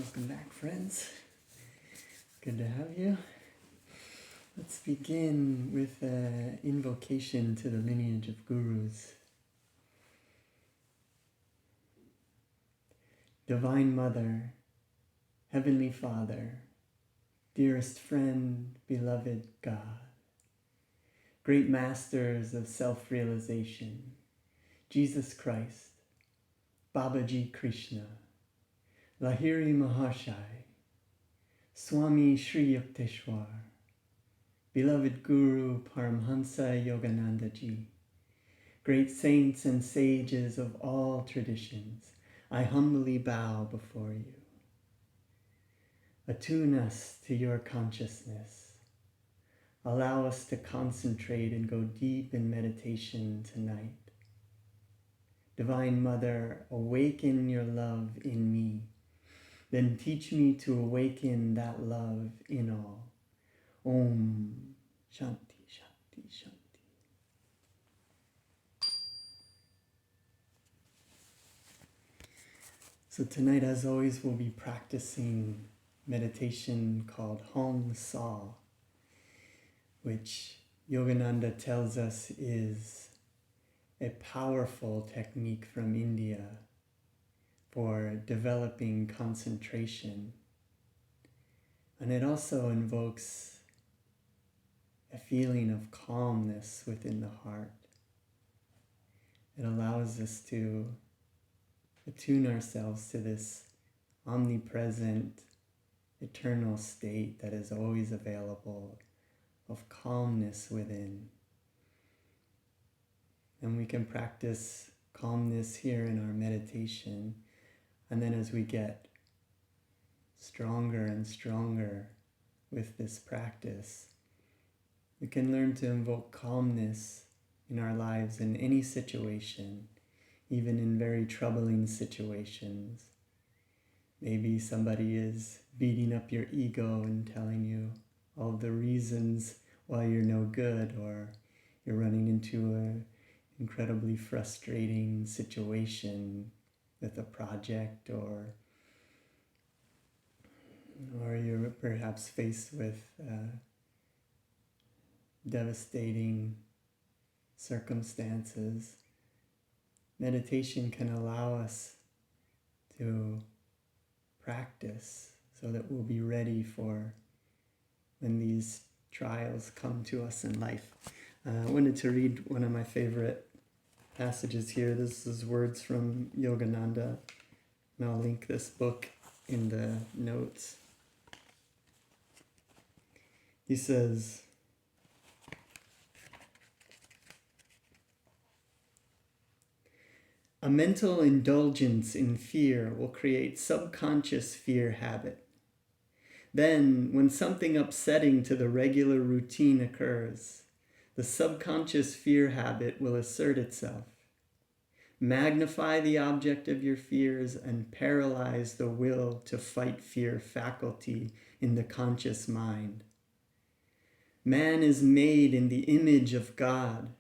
Welcome back, friends. Good to have you. Let's begin with an invocation to the lineage of gurus. Divine Mother, Heavenly Father, dearest friend, beloved God, great masters of self-realization, Jesus Christ, Babaji Krishna, Lahiri Mahashai, Swami Sri Yukteswar, beloved Guru Paramhansa Yogananda ji, great saints and sages of all traditions, I humbly bow before you. Attune us to your consciousness. Allow us to concentrate and go deep in meditation tonight. Divine Mother, awaken your love in me. Then teach me to awaken that love in all. Om Shanti Shanti Shanti. So tonight, as always, we'll be practicing meditation called Hong-Sau, which Yogananda tells us is a powerful technique from India for developing concentration. And it also invokes a feeling of calmness within the heart. It allows us to attune ourselves to this omnipresent, eternal state that is always available of calmness within. And we can practice calmness here in our meditation. And then as we get stronger and stronger with this practice, we can learn to invoke calmness in our lives in any situation, even in very troubling situations. Maybe somebody is beating up your ego and telling you all the reasons why you're no good, or you're running into an incredibly frustrating situation with a project, or you're perhaps faced with devastating circumstances. Meditation can allow us to practice so that we'll be ready for when these trials come to us in life. I wanted to read one of my favorite passages here. This is words from Yogananda, and I'll link this book in the notes. He says, a mental indulgence in fear will create subconscious fear habit. Then, when something upsetting to the regular routine occurs, the subconscious fear habit will assert itself, magnify the object of your fears, and paralyze the will to fight fear faculty in the conscious mind. Man is made in the image of God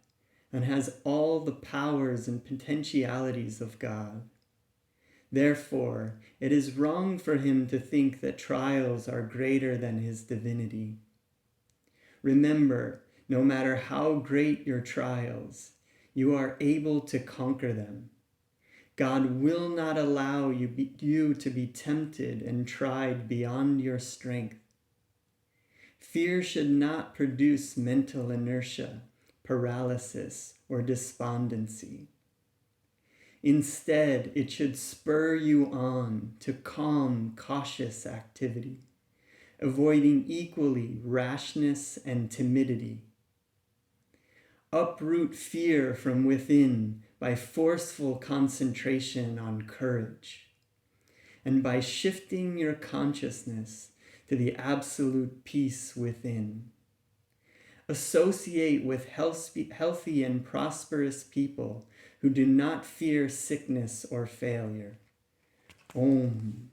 and has all the powers and potentialities of God. Therefore, it is wrong for him to think that trials are greater than his divinity. Remember, no matter how great your trials, you are able to conquer them. God will not allow you to be tempted and tried beyond your strength. Fear should not produce mental inertia, paralysis, or despondency. Instead, it should spur you on to calm, cautious activity, avoiding equally rashness and timidity. Uproot fear from within by forceful concentration on courage, and by shifting your consciousness to the absolute peace within. Associate with healthy and prosperous people who do not fear sickness or failure. Om.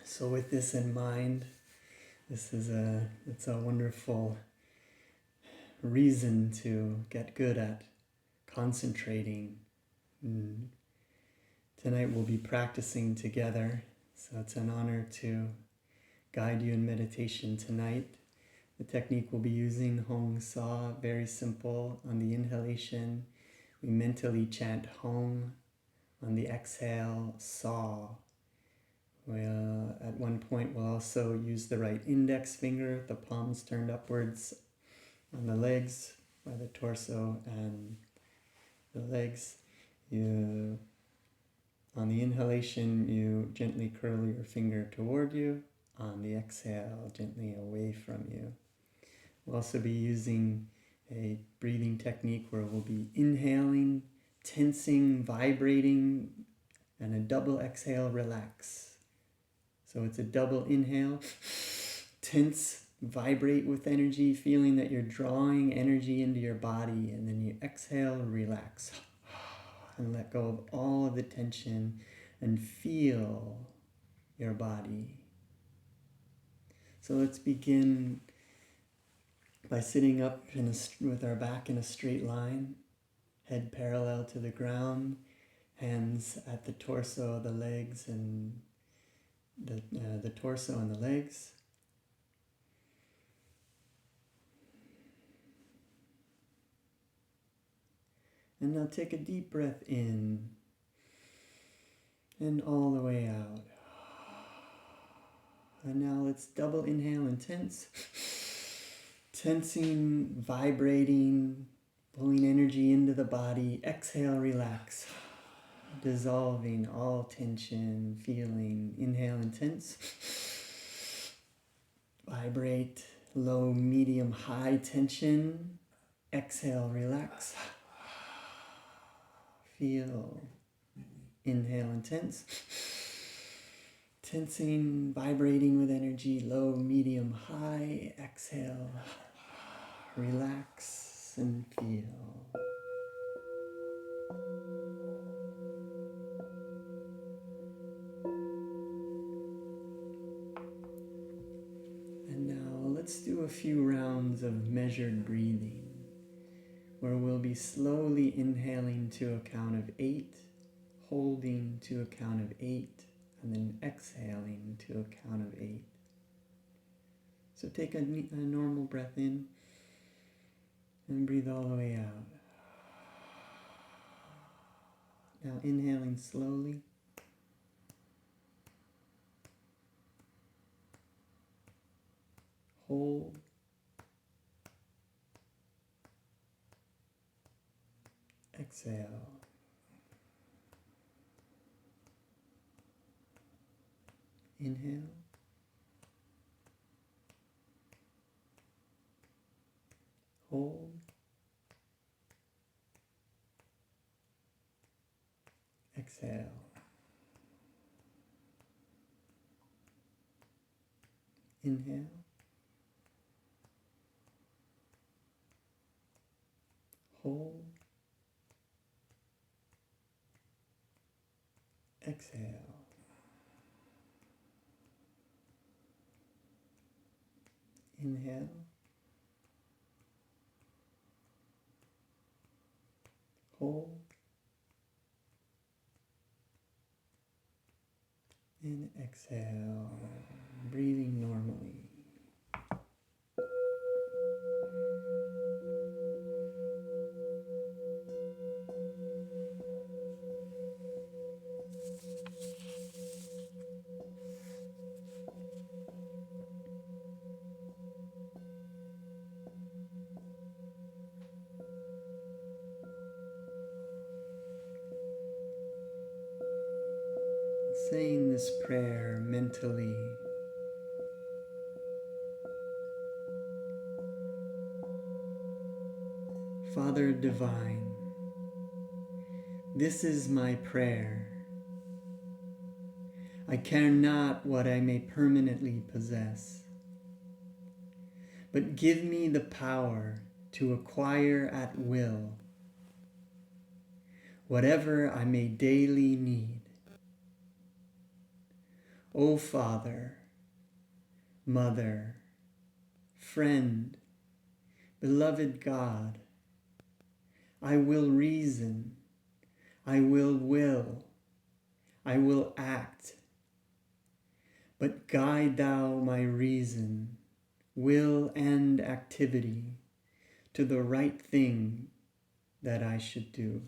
So with this in mind, it's a wonderful reason to get good at concentrating. Tonight we'll be practicing together, so it's an honor to guide you in meditation tonight. The technique we'll be using, Hong-Sau, very simple. On the inhalation, we mentally chant Hong. On the exhale, Sau. At one point, we'll also use the right index finger, the palms turned upwards on the legs by the torso and the legs. On the inhalation, you gently curl your finger toward you. On the exhale, gently away from you. We'll also be using a breathing technique where we'll be inhaling, tensing, vibrating, and a double exhale, relax. So it's a double inhale, tense, vibrate with energy, feeling that you're drawing energy into your body, and then you exhale, relax, and let go of all of the tension and feel your body. So let's begin by sitting up with our back in a straight line, head parallel to the ground, hands at the torso, the legs, and the torso and the legs. And now take a deep breath in and all the way out. And now let's double inhale and tense. Tensing, vibrating, pulling energy into the body. Exhale, relax. Dissolving all tension, feeling. Inhale and tense. Vibrate, low, medium, high tension. Exhale, relax. Feel. Inhale and tense. Tensing, vibrating with energy, low, medium, high. Exhale. Relax and feel. And now let's do a few rounds of measured breathing, where we'll be slowly inhaling to a count of 8, holding to a count of 8, and then exhaling to a count of 8. So take a normal breath in and breathe all the way out. Now inhaling slowly. Hold. Exhale. Inhale. Hold. Exhale. Inhale. Hold. Exhale. Inhale. Hold. And exhale, breathing normally. Saying this prayer mentally. Father Divine, this is my prayer. I care not what I may permanently possess, but give me the power to acquire at will whatever I may daily need. O Father, Mother, Friend, Beloved God, I will reason, I will, I will act. But guide thou my reason, will, and activity to the right thing that I should do.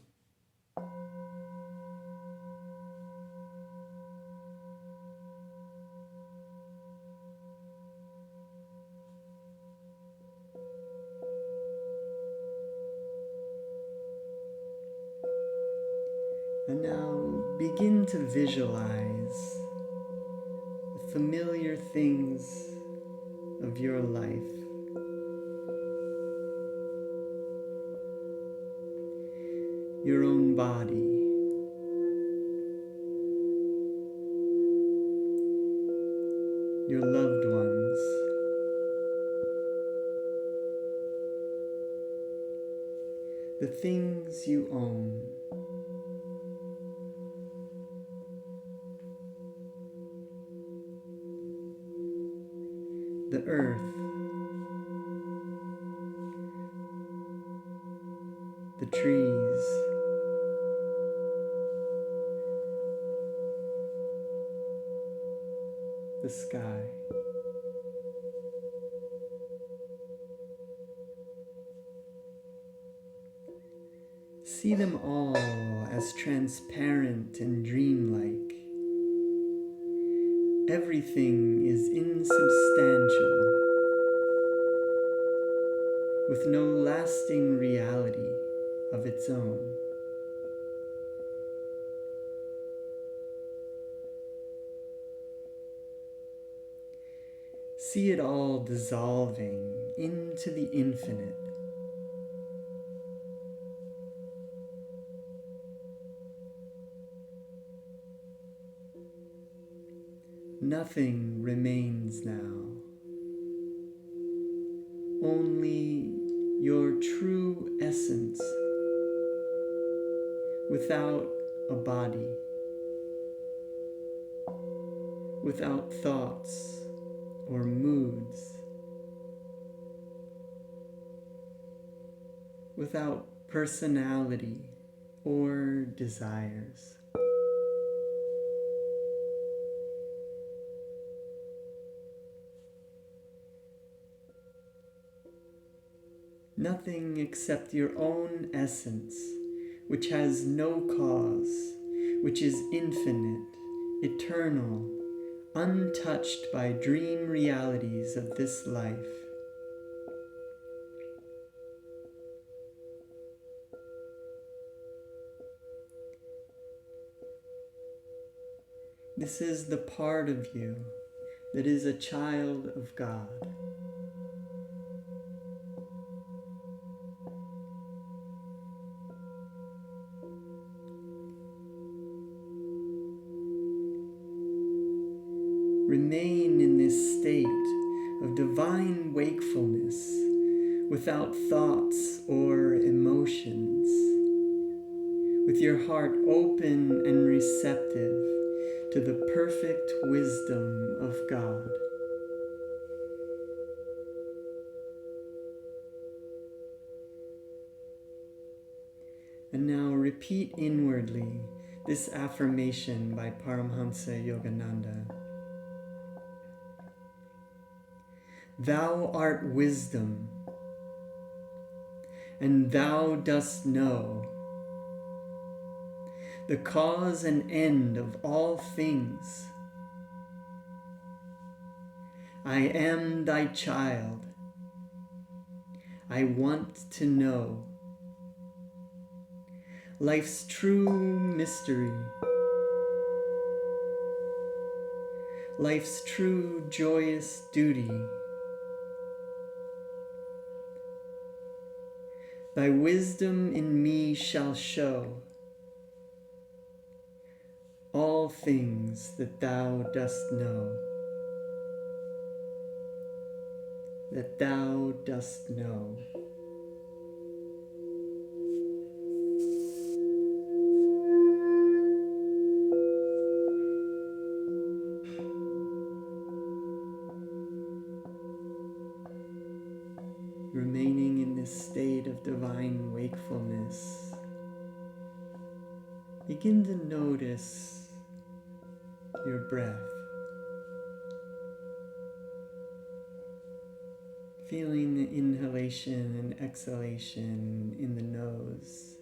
And now begin to visualize the familiar things of your life. Your own body. Your loved ones. The things you own. The earth, the trees, the sky. See them all as transparent and dreamlike. Everything is insubstantial, with no lasting reality of its own. See it all dissolving into the infinite. Nothing remains now. Only your true essence, without a body, without thoughts or moods, without personality or desires. Nothing except your own essence, which has no cause, which is infinite, eternal, untouched by dream realities of this life. This is the part of you that is a child of God. Remain in this state of divine wakefulness without thoughts or emotions, with your heart open and receptive to the perfect wisdom of God. And now repeat inwardly this affirmation by Paramhansa Yogananda. Thou art wisdom, and thou dost know the cause and end of all things. I am thy child. I want to know life's true mystery, life's true joyous duty. Thy wisdom in me shall show all things that thou dost know, that thou dost know. Remaining in this state of divine wakefulness, begin to notice your breath, feeling the inhalation and exhalation in the nose.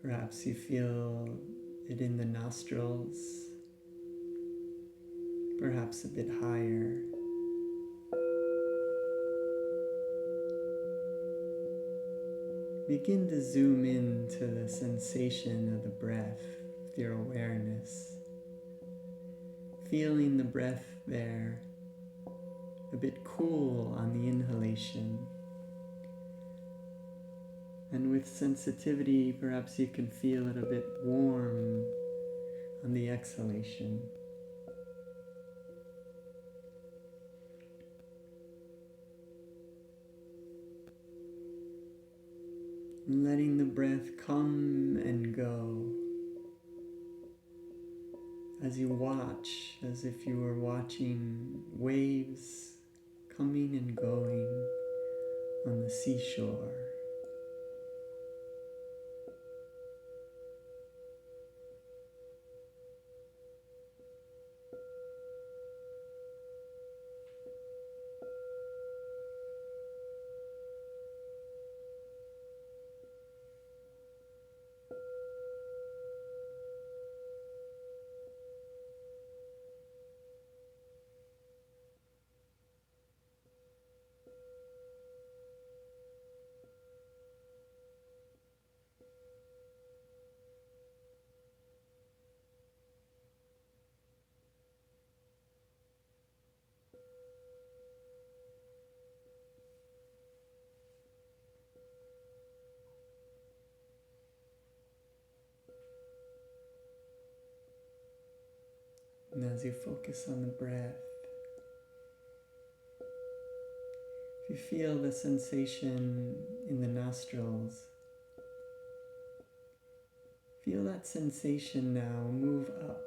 Perhaps you feel it in the nostrils, perhaps a bit higher. Begin to zoom into the sensation of the breath with your awareness, feeling the breath there, a bit cool on the inhalation. And with sensitivity, perhaps you can feel it a bit warm on the exhalation. And letting the breath come and go as you watch, as if you were watching waves coming and going on the seashore. And as you focus on the breath, if you feel the sensation in the nostrils, feel that sensation now move up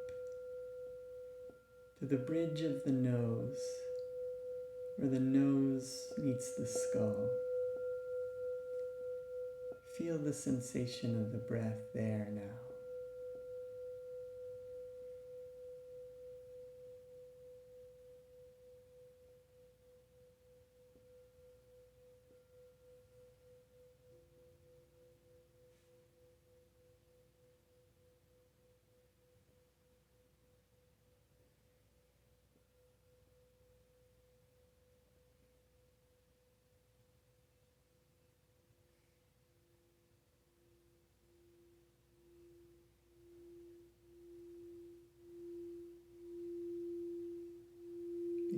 to the bridge of the nose, where the nose meets the skull. Feel the sensation of the breath there now.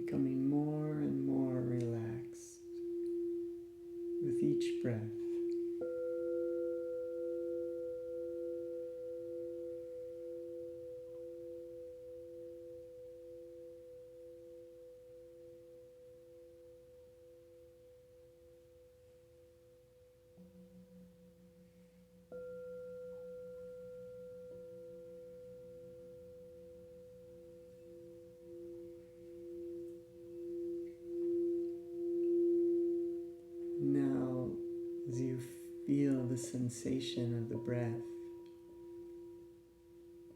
Becoming more and more relaxed with each breath. Now, as you feel the sensation of the breath,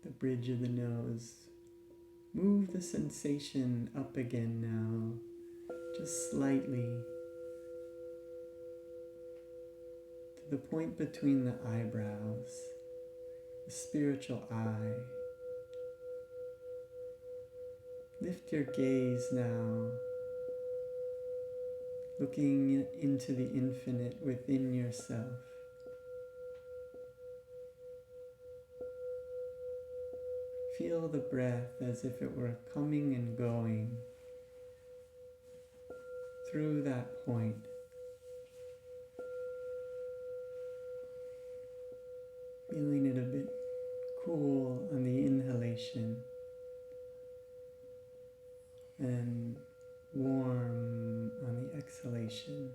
the bridge of the nose, move the sensation up again now, just slightly, to the point between the eyebrows, the spiritual eye. Lift your gaze now, looking into the infinite within yourself. Feel the breath as if it were coming and going through that point. Feeling it a bit cool on the inhalation and warm on the exhalation.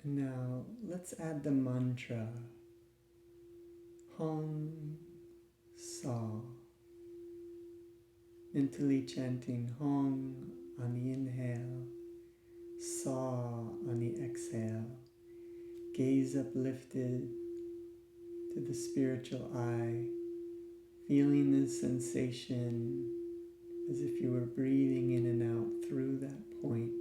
And now let's add the mantra Hong-Sau. Mentally chanting Hong on the inhale, Sa on the exhale. Gaze uplifted to the spiritual eye, feeling the sensation as if you were breathing in and out through that point.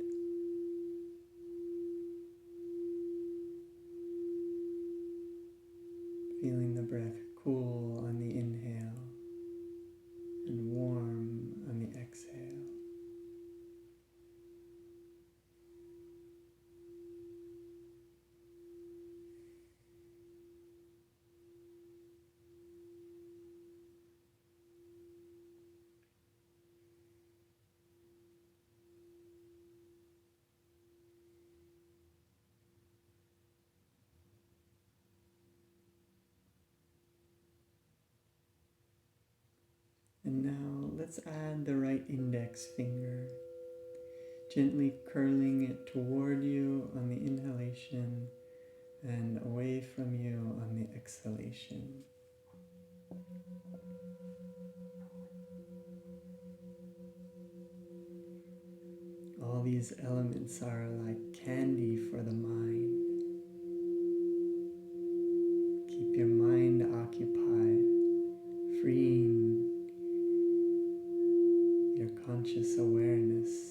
Feeling the breath cool on the inhale and warm on the exhale. And now let's add the right index finger, gently curling it toward you on the inhalation and away from you on the exhalation. All these elements are like candy for the mind. Keep your mind occupied, freeing your conscious awareness.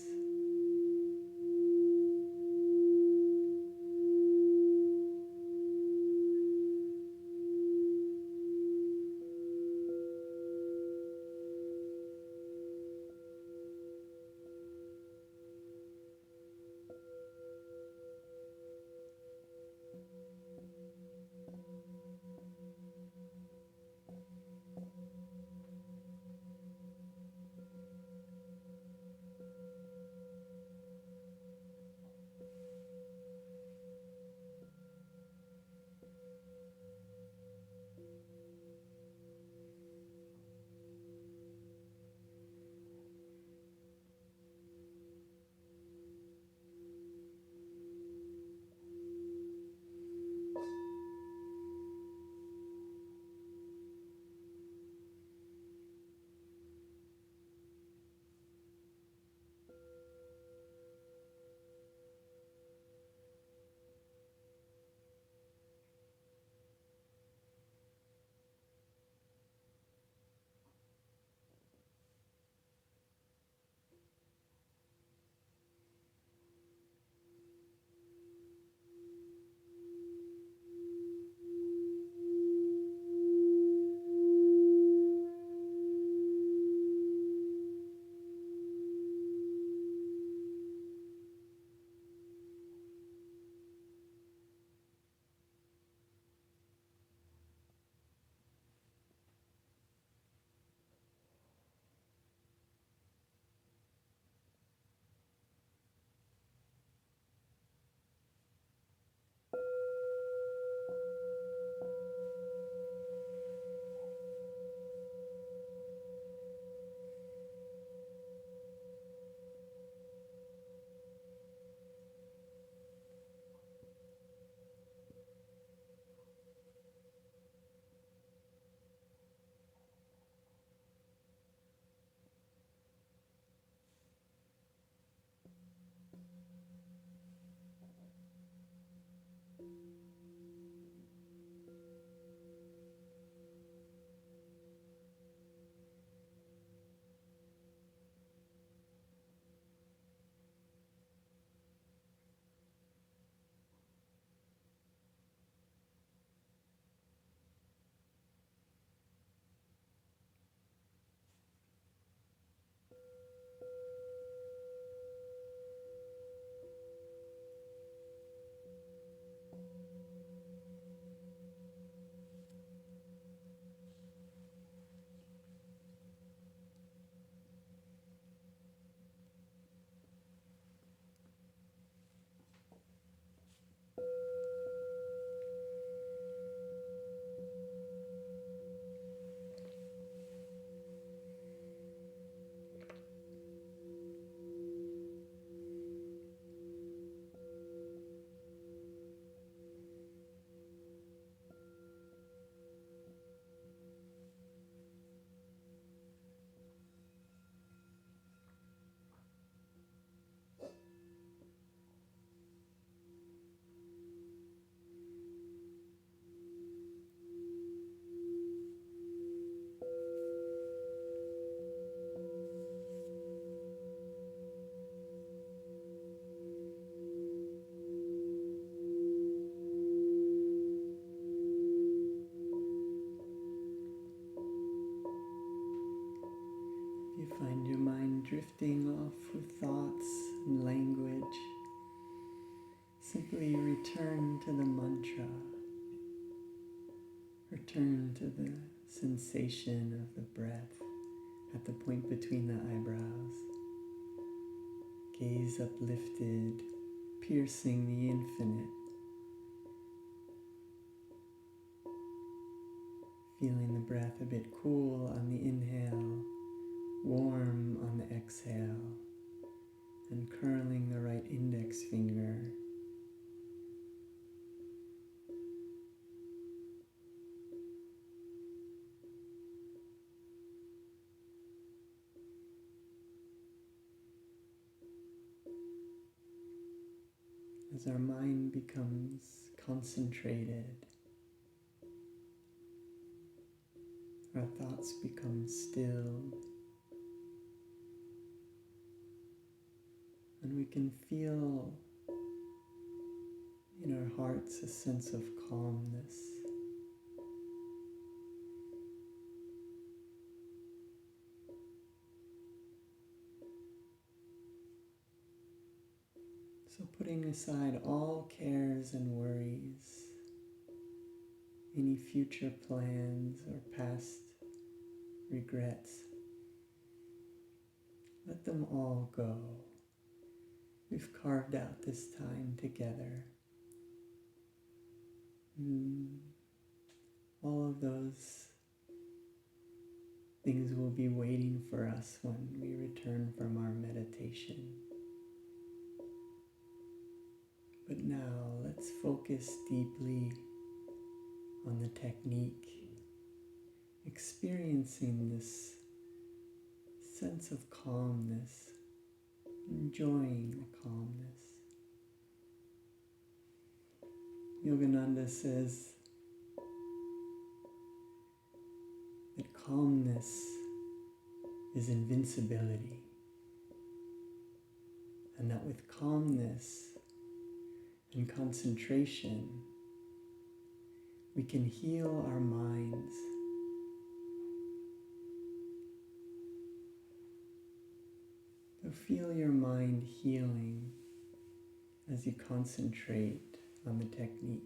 drifting off with thoughts and language, simply return to the mantra. Return to the sensation of the breath at the point between the eyebrows. Gaze uplifted, piercing the infinite. Feeling the breath a bit cool on the inhale, warm on the exhale, and curling the right index finger. As our mind becomes concentrated, our thoughts become still, and we can feel in our hearts a sense of calmness. So putting aside all cares and worries, any future plans or past regrets, let them all go. We've carved out this time together. All of those things will be waiting for us when we return from our meditation. But now let's focus deeply on the technique, experiencing this sense of calmness, enjoying the calmness. Yogananda says that calmness is invincibility, and that with calmness and concentration, we can heal our minds. So feel your mind healing as you concentrate on the technique.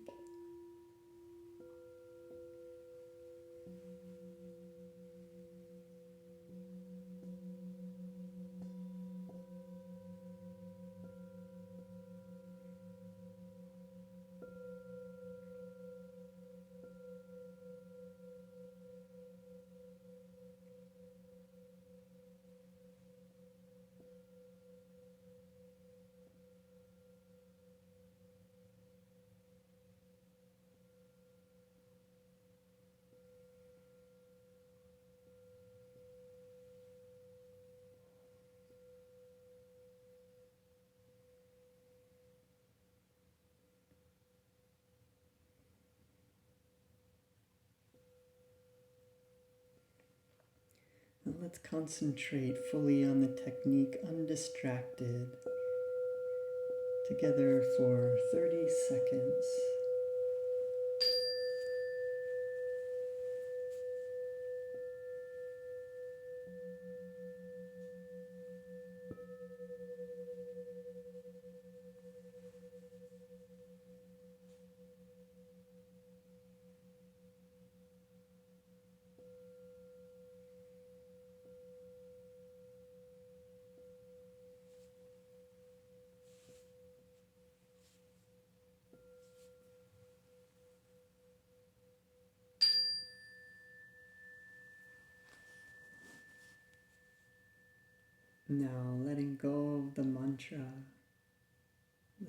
And let's concentrate fully on the technique, undistracted, together for 30 seconds. Now letting go of the mantra,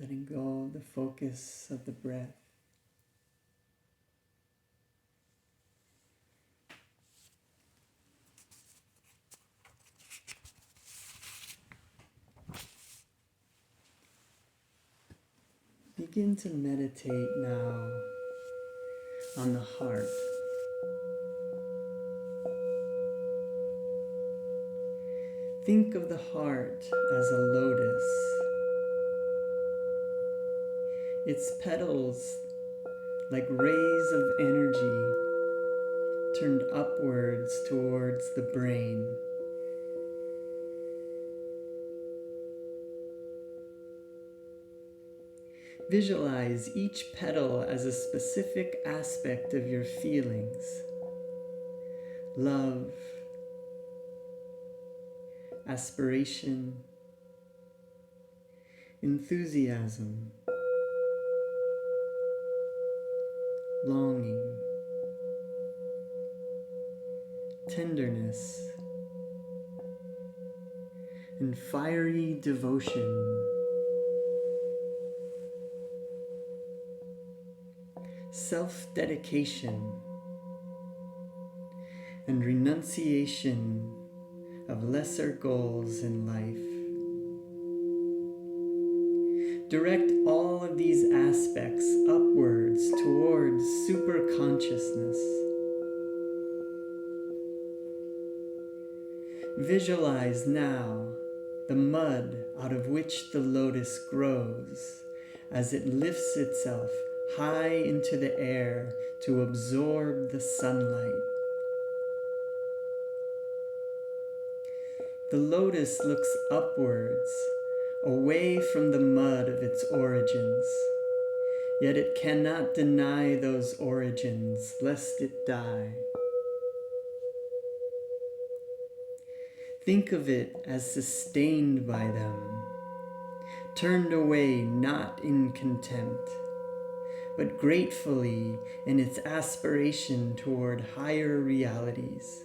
letting go of the focus of the breath. Begin to meditate now on the heart. Think of the heart as a lotus. Its petals, like rays of energy, turned upwards towards the brain. Visualize each petal as a specific aspect of your feelings. Love, aspiration, enthusiasm, longing, tenderness, and fiery devotion. Self-dedication and renunciation of lesser goals in life. Direct all of these aspects upwards towards superconsciousness. Visualize now the mud out of which the lotus grows as it lifts itself high into the air to absorb the sunlight. The lotus looks upwards, away from the mud of its origins, yet it cannot deny those origins lest it die. Think of it as sustained by them, turned away not in contempt, but gratefully in its aspiration toward higher realities.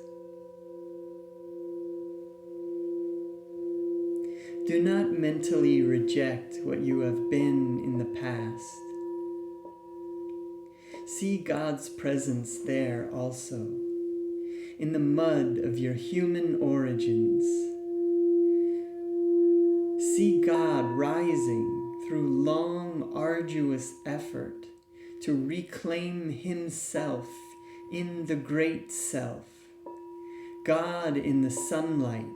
Do not mentally reject what you have been in the past. See God's presence there also, in the mud of your human origins. See God rising through long, arduous effort to reclaim Himself in the Great Self. God in the sunlight,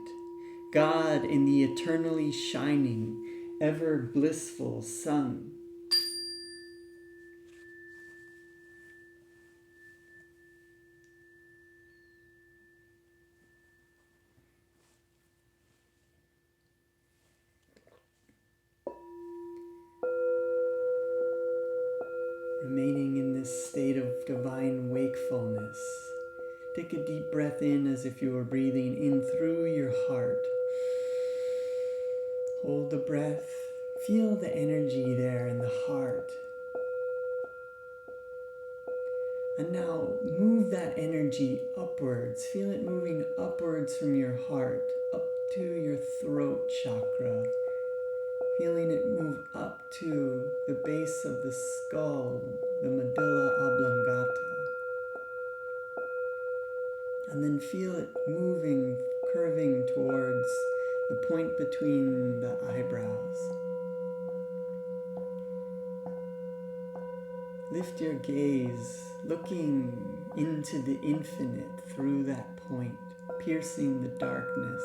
God in the eternally shining, ever blissful sun. Remaining in this state of divine wakefulness, take a deep breath in as if you were breathing in through your heart. Hold the breath, feel the energy there in the heart. And now move that energy upwards. Feel it moving upwards from your heart, up to your throat chakra. Feeling it move up to the base of the skull, the medulla oblongata. And then feel it moving, curving towards the point between the eyebrows. Lift your gaze, looking into the infinite through that point, piercing the darkness.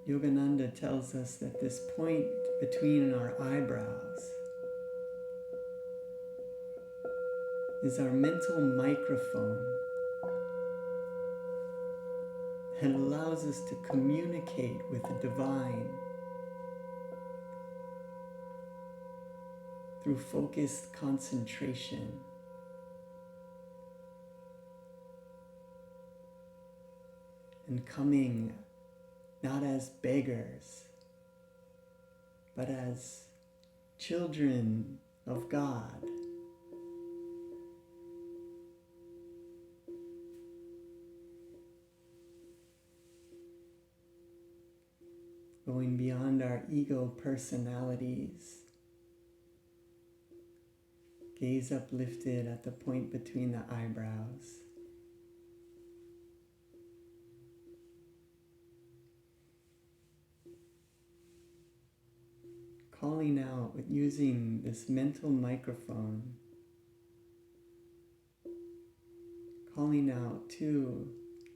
Yogananda tells us that this point between our eyebrows is our mental microphone and allows us to communicate with the divine through focused concentration. And coming not as beggars, but as children of God. Going beyond our ego personalities. Gaze uplifted at the point between the eyebrows. Calling out with using this mental microphone. Calling out to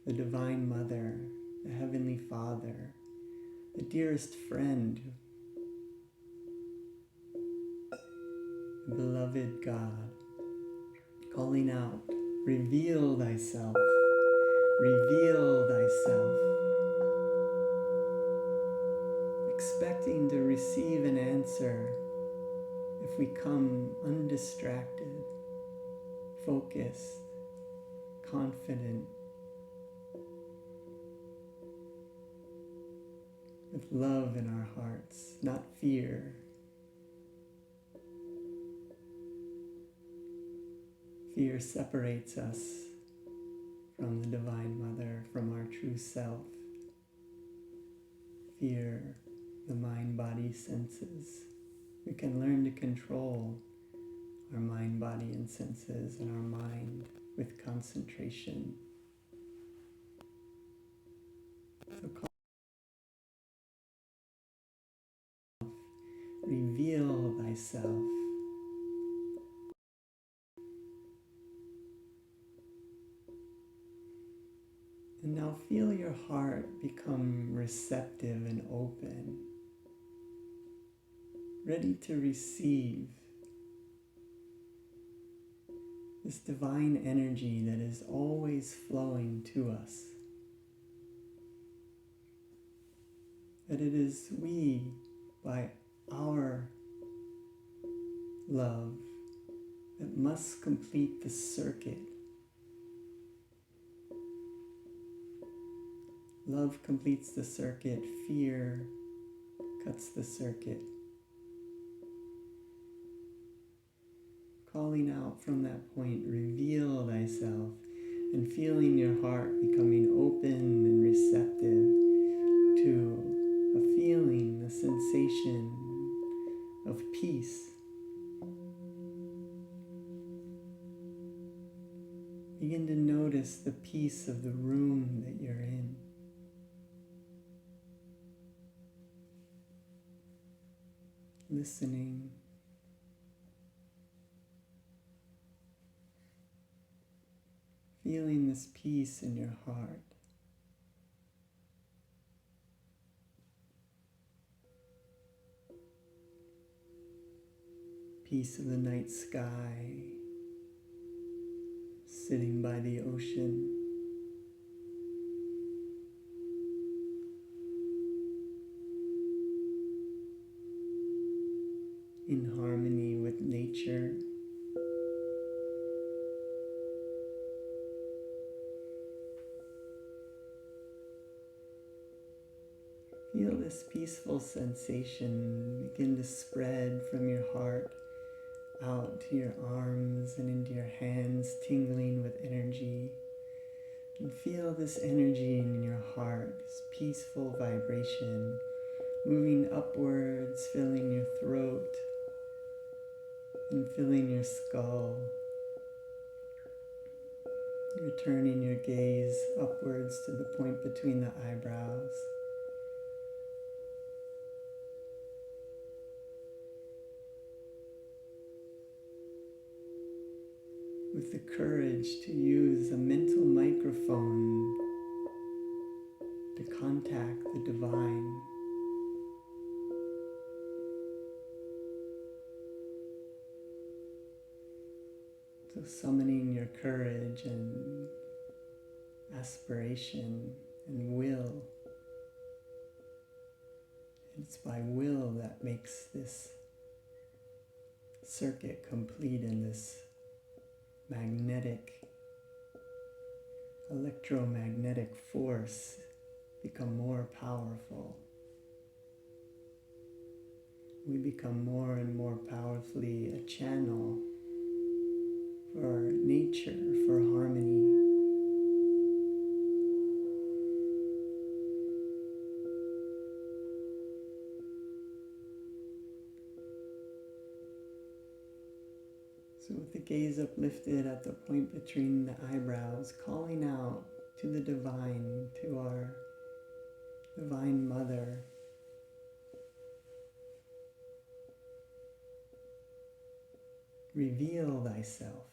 the Divine Mother, the Heavenly Father, the dearest friend, beloved God, calling out, reveal thyself, reveal thyself, expecting to receive an answer if we come undistracted, focused, confident, with love in our hearts, not fear. Fear separates us from the Divine Mother, from our true self. Fear, the mind, body, senses. We can learn to control our mind, body, and senses, and our mind with concentration. So reveal thyself. And now feel your heart become receptive and open, ready to receive this divine energy that is always flowing to us. That it is we, by our love, that must complete the circuit. Love completes the circuit, fear cuts the circuit. Calling out from that point, reveal thyself, and feeling your heart becoming open and receptive to a feeling, a sensation of peace. Begin to notice the peace of the room that you're in. Listening. Feeling this peace in your heart. Peace of the night sky, sitting by the ocean. In harmony with nature. Feel this peaceful sensation begin to spread from your heart out to your arms and into your hands, tingling with energy. And feel this energy in your heart, this peaceful vibration, moving upwards, filling your throat and filling your skull. Returning your gaze upwards to the point between the eyebrows. With the courage to use a mental microphone to contact the divine. So summoning your courage and aspiration and will. It's by will that makes this circuit complete in this magnetic, electromagnetic force become more powerful. We become more and more powerfully a channel for nature, for harmony. So with the gaze uplifted at the point between the eyebrows, calling out to the divine, to our Divine Mother. Reveal thyself.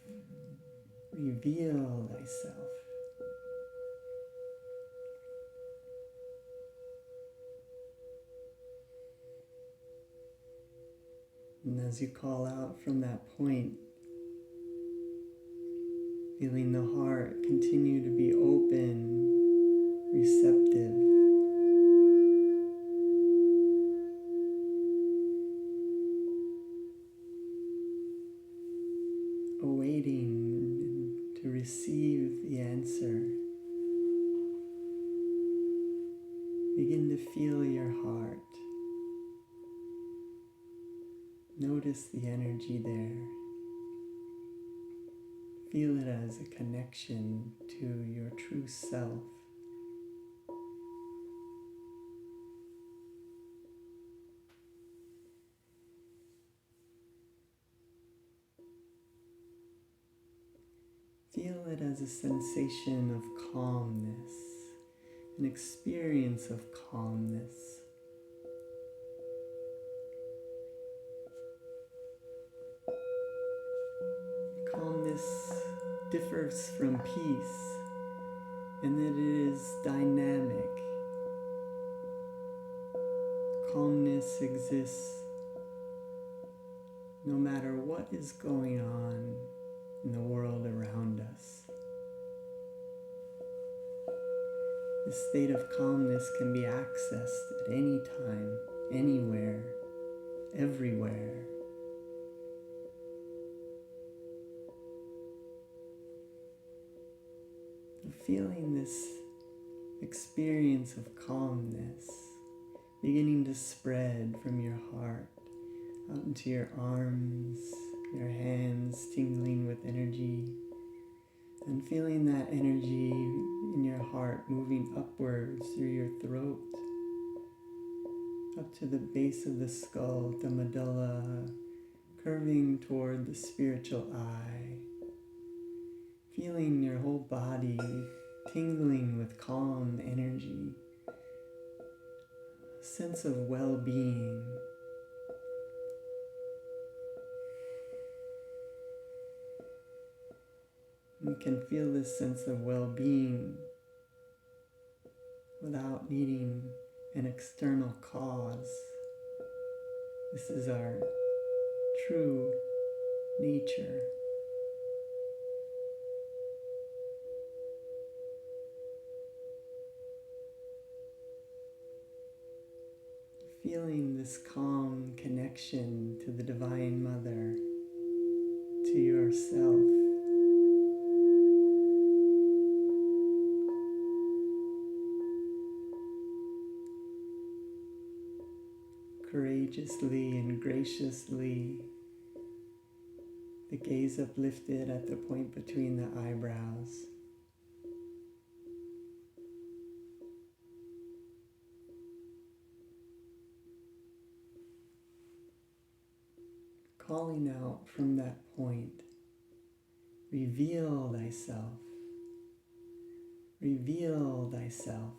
Reveal thyself. And as you call out from that point, feeling the heart continue to be open, Begin to feel your heart. Notice the energy there. Feel it as a connection to your true self. Feel it as a sensation of calmness, an experience of calmness. Calmness differs from peace in that it is dynamic. Calmness exists no matter what is going on in the world around us. This state of calmness can be accessed at any time, anywhere, everywhere. Feeling this experience of calmness beginning to spread from your heart out into your arms, your hands tingling with energy, and feeling that energy in your heart moving upwards through your throat, up to the base of the skull, the medulla, curving toward the spiritual eye. Feeling your whole body tingling with calm energy, a sense of well-being. You can feel this sense of well-being without needing an external cause. This is our true nature. Feeling this calm connection to the Divine Mother, to yourself. Courageously and graciously, the gaze uplifted at the point between the eyebrows. Calling out from that point, reveal thyself, reveal thyself.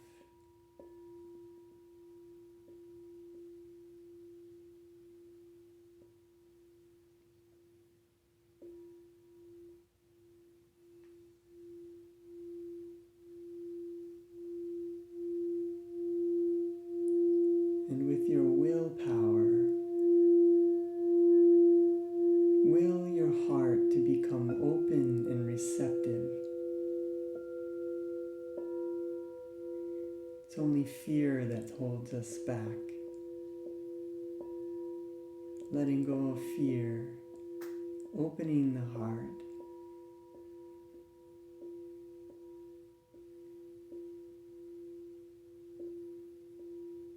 And with your willpower, will your heart to become open and receptive. It's only fear that holds us back. Letting go of fear, opening the heart.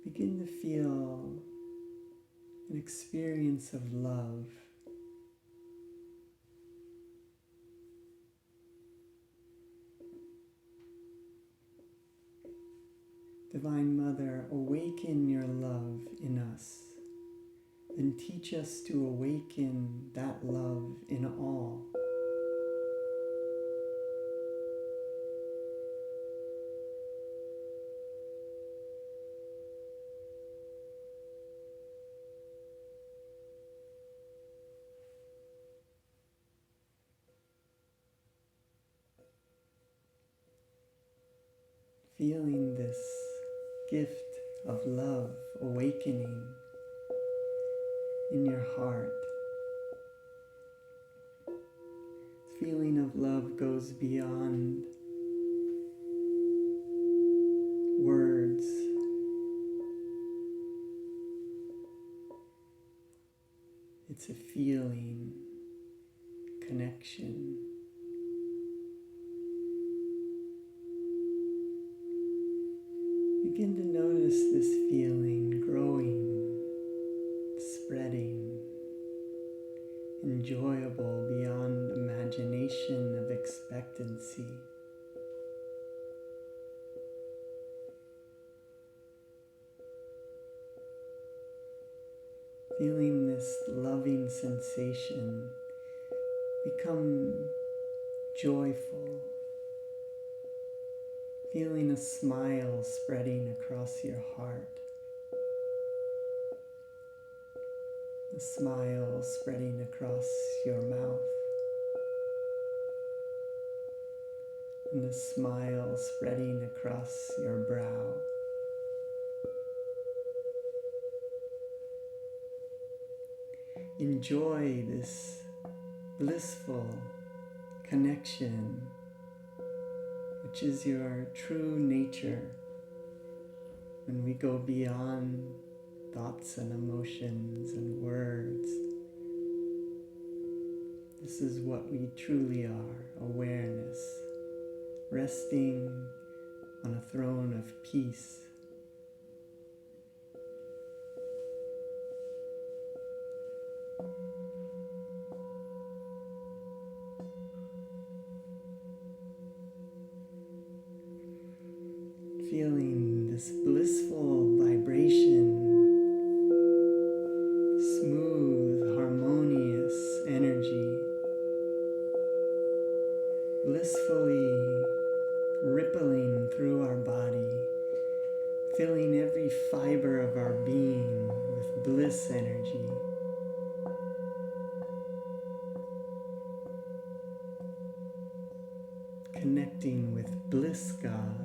Begin to feel an experience of love. Divine Mother, awaken your love in us, and teach us to awaken that love in all. Feeling this gift of love awakening in your heart. This feeling of love goes beyond words. It's a feeling, connection. You Begin to notice this feeling growing, spreading, enjoyable beyond imagination of expectancy. Feeling this loving sensation become joyful. Feeling a smile spreading across your heart. A smile spreading across your mouth. And a smile spreading across your brow. Enjoy this blissful connection, which is your true nature when we go beyond thoughts and emotions and words. This is what we truly are, awareness, resting on a throne of peace. Feeling this blissful vibration, smooth, harmonious energy, blissfully rippling through our body, filling every fiber of our being with bliss energy. Connecting with Bliss God.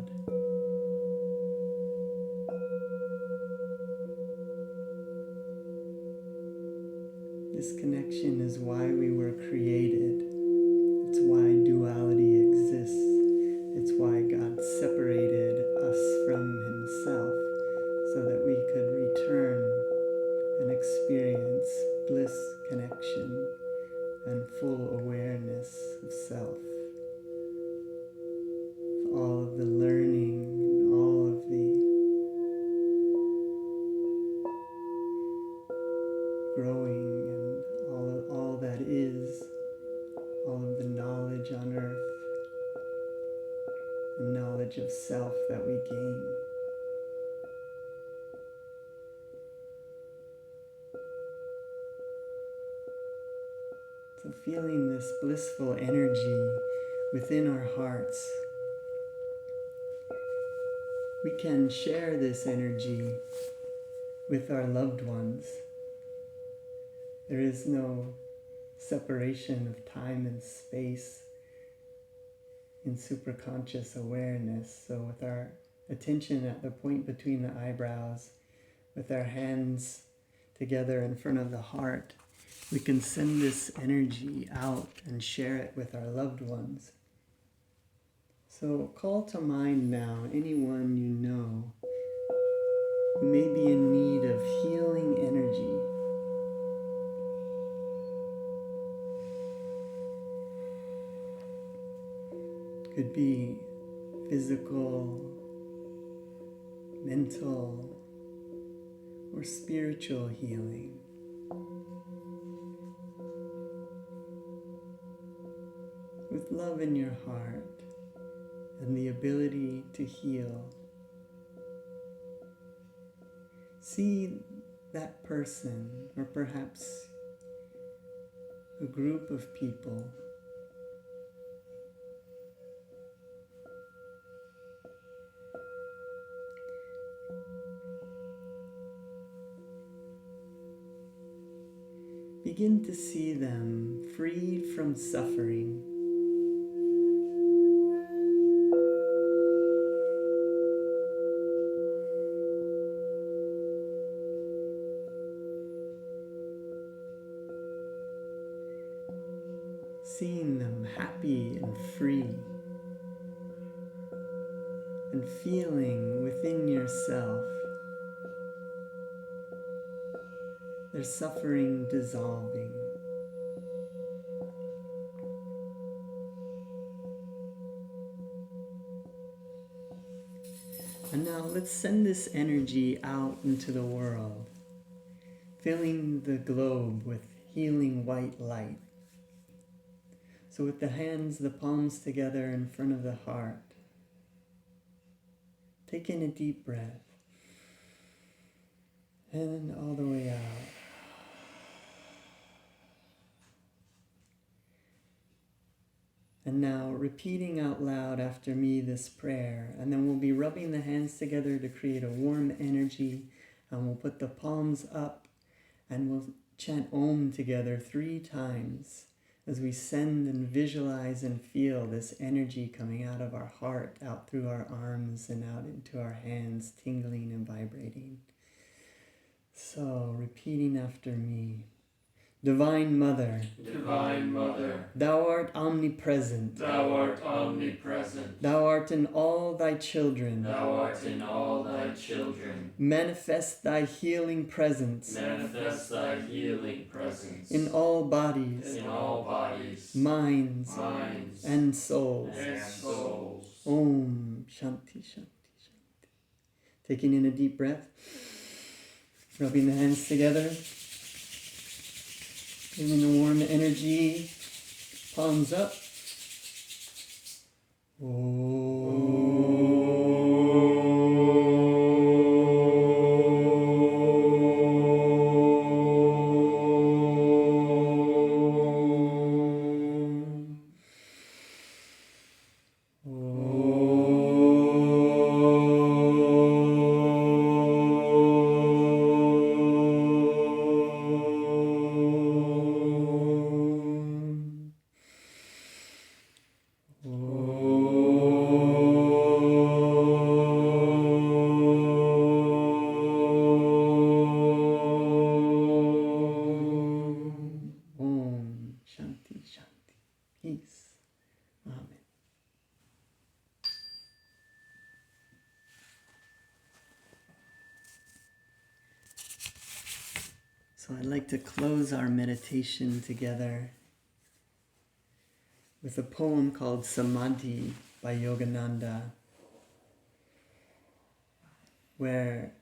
This connection is why we were created. It's why duality exists. It's why God separated us from Himself so that we could return and experience bliss connection and full awareness of self. All of the learning and all of the growing and all that is, all of the knowledge on earth, the knowledge of self that we gain. So feeling this blissful energy within our hearts, we can share this energy with our loved ones. There is no separation of time and space in superconscious awareness. So with our attention at the point between the eyebrows, with our hands together in front of the heart, we can send this energy out and share it with our loved ones. So call to mind now anyone you know who may be in need of healing energy. Could be physical, mental, or spiritual healing. With love in your heart and the ability to heal, see that person, or perhaps a group of people, begin to see them freed from suffering. Seeing them happy and free, and feeling within yourself their suffering dissolving. And now let's send this energy out into the world, filling the globe with healing white light. So with the hands, the palms together in front of the heart, take in a deep breath. And all the way out. And now repeating out loud after me this prayer, and then we'll be rubbing the hands together to create a warm energy, and we'll put the palms up and we'll chant Om together 3 times as we send and visualize and feel this energy coming out of our heart, out through our arms and out into our hands, tingling and vibrating. So, repeating after me. Divine Mother, Divine Mother, Thou art omnipresent. Thou art omnipresent. Thou art in all Thy children. Thou art in all Thy children. Manifest Thy healing presence. Manifest Thy healing presence. In all bodies. In all bodies. Minds. Minds. And souls. And souls. Om Shanti Shanti Shanti. Taking in a deep breath. Rubbing the hands together. Feeling the warm energy, palms up. So I'd like to close our meditation together with a poem called Samadhi by Yogananda, where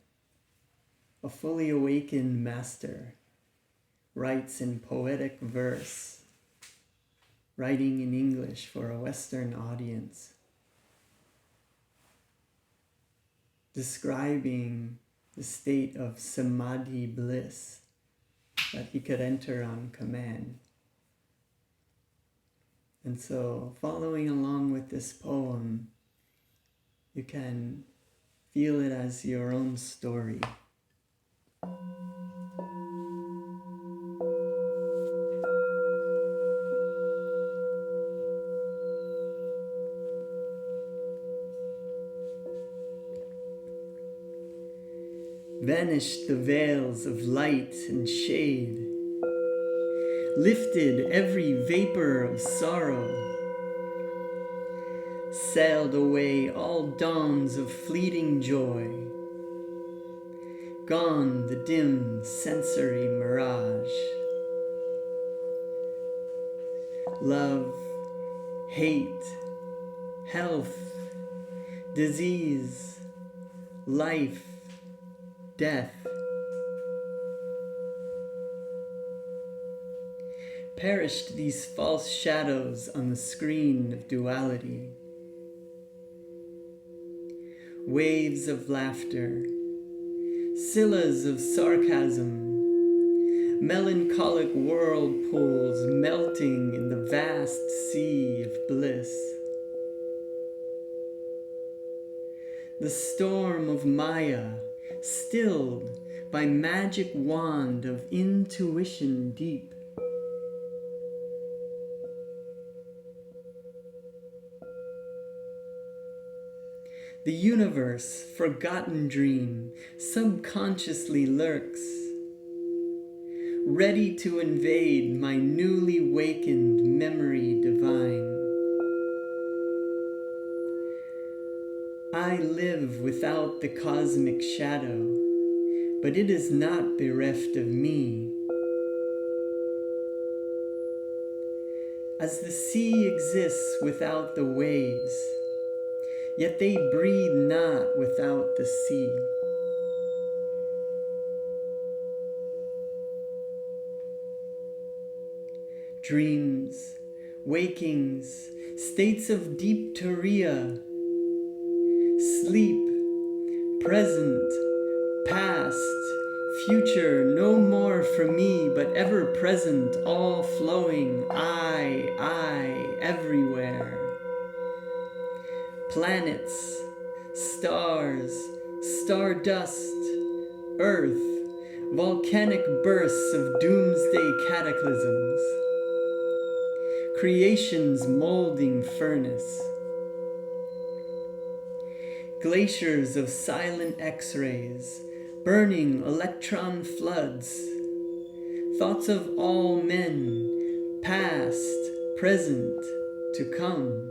a fully awakened master writes in poetic verse, writing in English for a Western audience, describing the state of Samadhi bliss that he could enter on command. And so, following along with this poem, you can feel it as your own story. Vanished the veils of light and shade, lifted every vapor of sorrow, sailed away all dawns of fleeting joy, gone the dim sensory mirage. Love, hate, health, disease, life, death. Perished these false shadows on the screen of duality. Waves of laughter, scillas of sarcasm, melancholic whirlpools melting in the vast sea of bliss. The storm of Maya, stilled by magic wand of intuition deep. The universe, forgotten dream, subconsciously lurks, ready to invade my newly wakened memory divine. I live without the cosmic shadow, but it is not bereft of me. As the sea exists without the waves, yet they breathe not without the sea. Dreams, wakings, states of deep turiya, sleep, present, past, future, no more for me, but ever present, all flowing, I, everywhere. Planets, stars, stardust, earth, volcanic bursts of doomsday cataclysms, creation's molding furnace, glaciers of silent X-rays, burning electron floods, thoughts of all men, past, present, to come.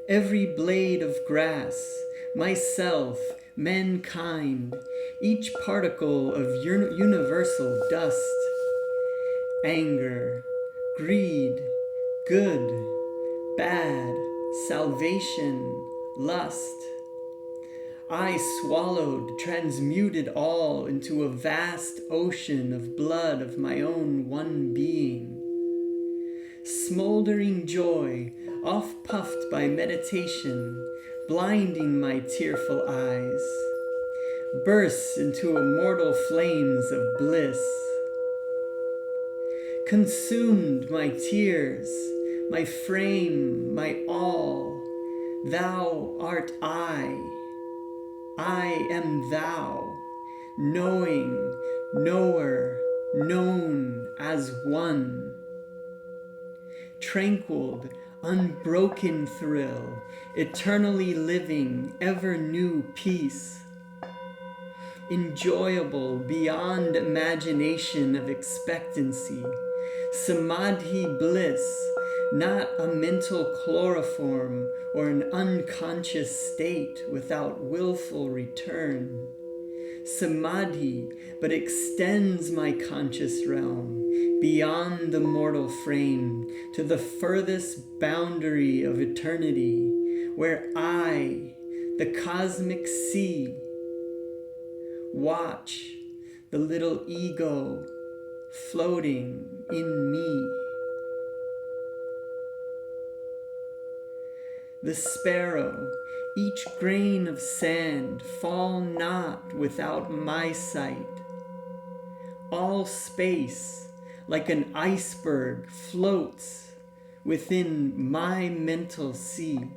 Every blade of grass, myself, mankind, each particle of universal dust, anger, greed, good, bad, salvation, lust. I swallowed, transmuted all into a vast ocean of blood of my own one being. Smoldering joy, off-puffed by meditation, blinding my tearful eyes, bursts into immortal flames of bliss. Consumed my tears, my frame, my all, thou art I am thou, knowing, knower, known as one. Tranquil, unbroken thrill, eternally living, ever new peace. Enjoyable beyond imagination of expectancy. Samadhi bliss, not a mental chloroform or an unconscious state without willful return. Samadhi but extends my conscious realm beyond the mortal frame to the furthest boundary of eternity, where I, the cosmic sea, watch the little ego floating in me. The sparrow, each grain of sand, fall not without my sight. All space, like an iceberg, floats within my mental sea.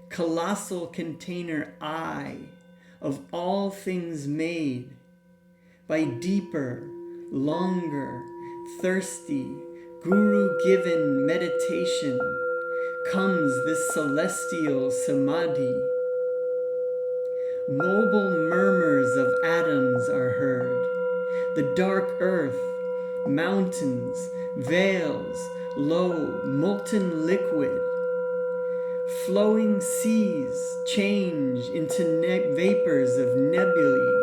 Colossal container I of all things made by deeper, longer, thirsty, guru-given meditation comes this celestial samadhi. Mobile murmurs of atoms are heard. The dark earth, mountains, vales, low, molten liquid. Flowing seas change into vapors of nebulae.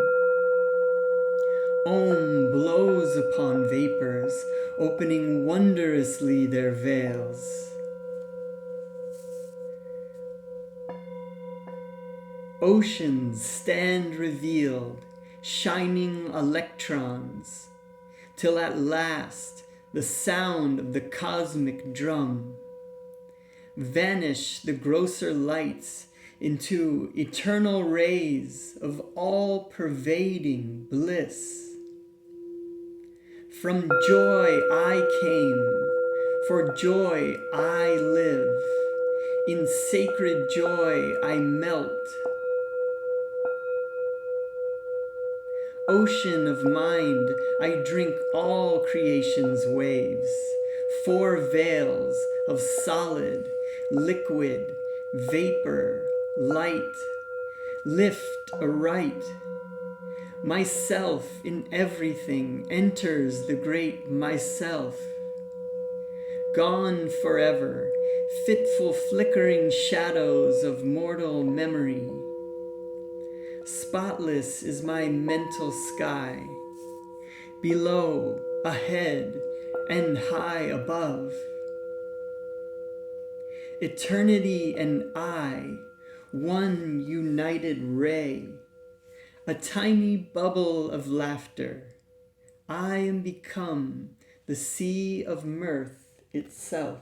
Om blows upon vapors, opening wondrously their veils. Oceans stand revealed, shining electrons, till at last the sound of the cosmic drum vanish the grosser lights into eternal rays of all-pervading bliss. From joy I came, for joy I live. In sacred joy I melt. Ocean of mind, I drink all creation's waves. Four veils of solid, liquid, vapor, light. Lift aright. Myself in everything enters the great myself. Gone forever, fitful flickering shadows of mortal memory. Spotless is my mental sky, below, ahead, and high above. Eternity and I, one united ray, a tiny bubble of laughter. I am become the sea of mirth itself.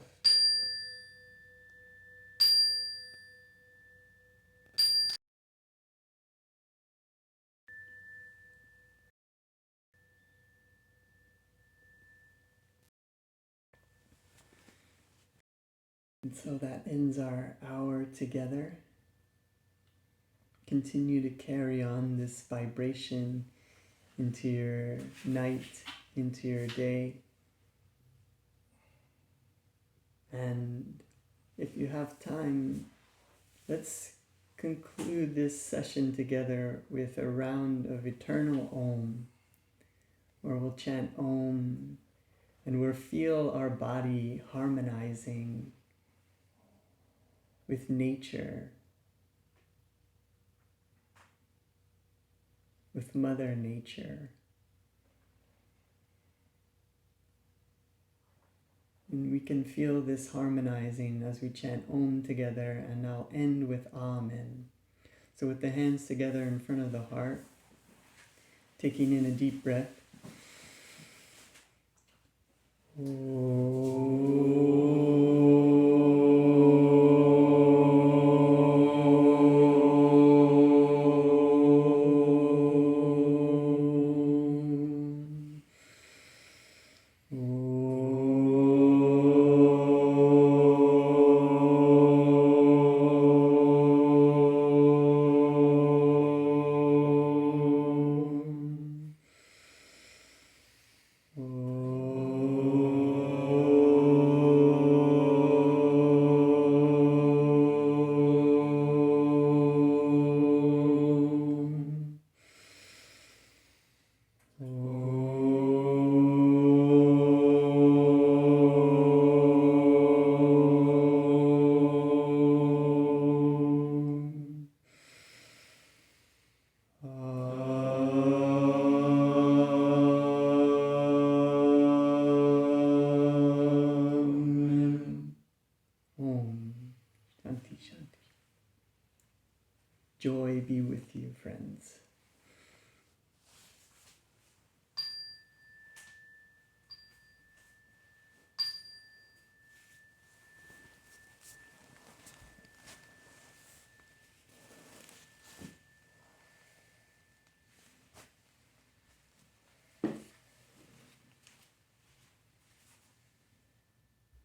And so that ends our hour together. Continue to carry on this vibration into your night, into your day. And if you have time, let's conclude this session together with a round of eternal Om, where we'll chant Om and we'll feel our body harmonizing with nature, with Mother Nature. And we can feel this harmonizing as we chant Om together, and I'll end with Amen. So with the hands together in front of the heart, taking in a deep breath. Joy be with you, friends.